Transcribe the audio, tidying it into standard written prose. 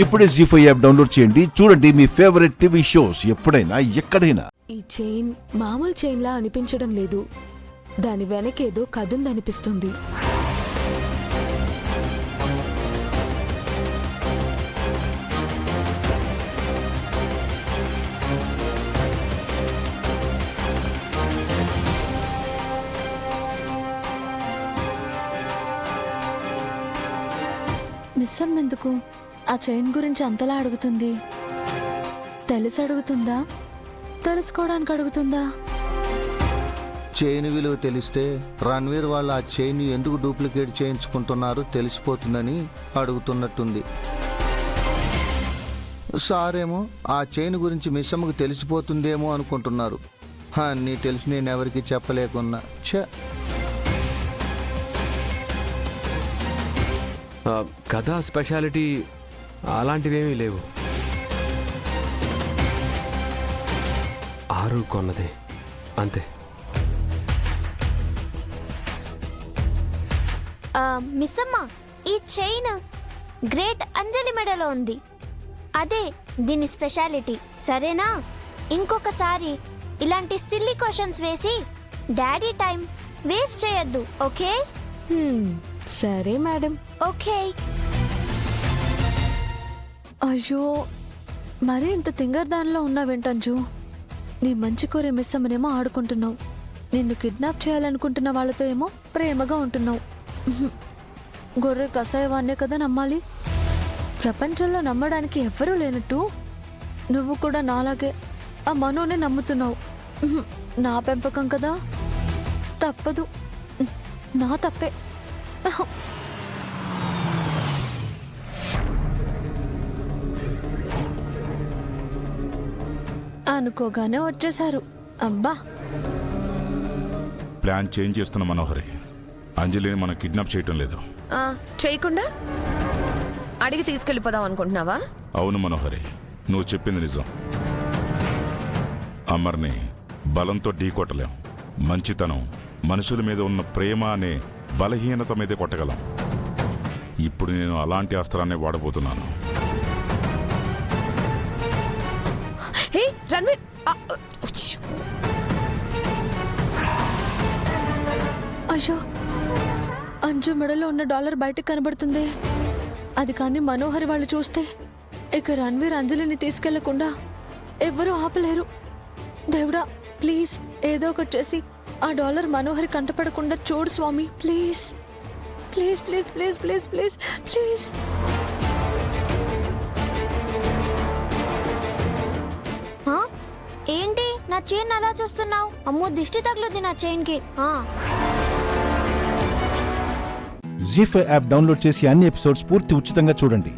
ఇప్పుడే జీ5 app download చేయండి. చూడండి మీ ఫేవరెట్ టీవీ షోస్ ఎప్పుడైనా ఎక్కడైనా. ఈ చైన్ మామూలు చైన్లా అనిపించడం లేదు. దాని వెనకేదో కదుందనిపిస్తుంది. మిస్సమ్ ఎందుకు ఆ చైన్ గురించి అంతలా అడుగుతుంది? తెలిసి అడుగుతుందా, తెలుసుకోవడానికి అడుగుతుందా? చైన్ విలువ తెలిస్తే రణ్వీర్ వాళ్ళు ఆ చైన్ ఎందుకు డూప్లికేట్ చేయించుకుంటున్నారో తెలిసిపోతుందని అడుగుతున్నట్టుంది. సారేమో ఆ చైన్ గురించి మిస్సమ్మకు తెలిసిపోతుందేమో అనుకుంటున్నారు. అన్నీ తెలిసి నేను ఎవరికి చెప్పలేకున్నా. కథ స్పెషాలిటీ అలాంటివేమీ లేవు. ఆరు కొన్నదే అంతే. మిస్సమ్మ, ఈ చైన్ గ్రేట్ అంజలి మెడలో ఉంది. అదే దీని స్పెషాలిటీ, సరేనా? ఇంకొకసారి ఇలాంటి సిల్లీ క్వశ్చన్స్ వేసి డాడీ టైం వేస్ట్ చేయొద్దు, ఓకే? సరే మేడం. ఓకే. అయ్యో, మరీ ఇంత తింగర్దానిలో ఉన్నావేంటంజు? నీ మంచి కోరే మిస్సమ్మనేమో ఆడుకుంటున్నావు, నిన్ను కిడ్నాప్ చేయాలనుకుంటున్న వాళ్ళతో ఏమో ప్రేమగా ఉంటున్నావు. గొర్రె కసాయవాన్నే కదా నమ్మాలి. ప్రపంచంలో నమ్మడానికి ఎవ్వరూ లేనట్టు నువ్వు కూడా నాలాగే ఆ మనోనే నమ్ముతున్నావు. నా పెంపకం కదా, తప్పదు, నా తప్పే. అనుకోగానే వచ్చేశారు. అబ్బా, ప్లాన్ చేంజ్ చేస్తున్న మనోహరి. అంజలిని మనం కిడ్నాప్ చేయటం లేదు. చేయకుండా అడిగి తీసుకెళ్ళిపోదాం అనుకుంటున్నావా? అవును మనోహరి, నువ్వు చెప్పింది నిజం. అమర్ని బలంతో ఢీకొట్టలేం. మంచితనం, మనుషుల మీద ఉన్న ప్రేమ అనే బలహీనత మీదే కొట్టగలం. ఇప్పుడు నేను అలాంటి అస్త్రాన్ని వాడబోతున్నాను. హే రణ్వీర్, అయ్యో, అంజు మెడలో ఉన్న డాలర్ బయటకు కనబడుతుంది. అది కానీ మనోహరి వాళ్ళు చూస్తే ఇక రణ్వీర్ అంజలిని తీసుకెళ్లకుండా ఎవ్వరూ ఆపలేరు. దేవుడా, ప్లీజ్ ఏదో ఒకటి చేసి ఆ డాలర్ మనోహరి కంటపడకుండా చూడు స్వామి, please please please please please please please. ఏంటి నా చైన్ అలా చూస్తున్నావు? అమ్మో, దిష్టి తగులుద్ది నా చైన్ కి. జీ5 యాప్ డౌన్లోడ్ చేసి అన్ని ఎపిసోడ్స్ పూర్తి ఉచితంగా చూడండి.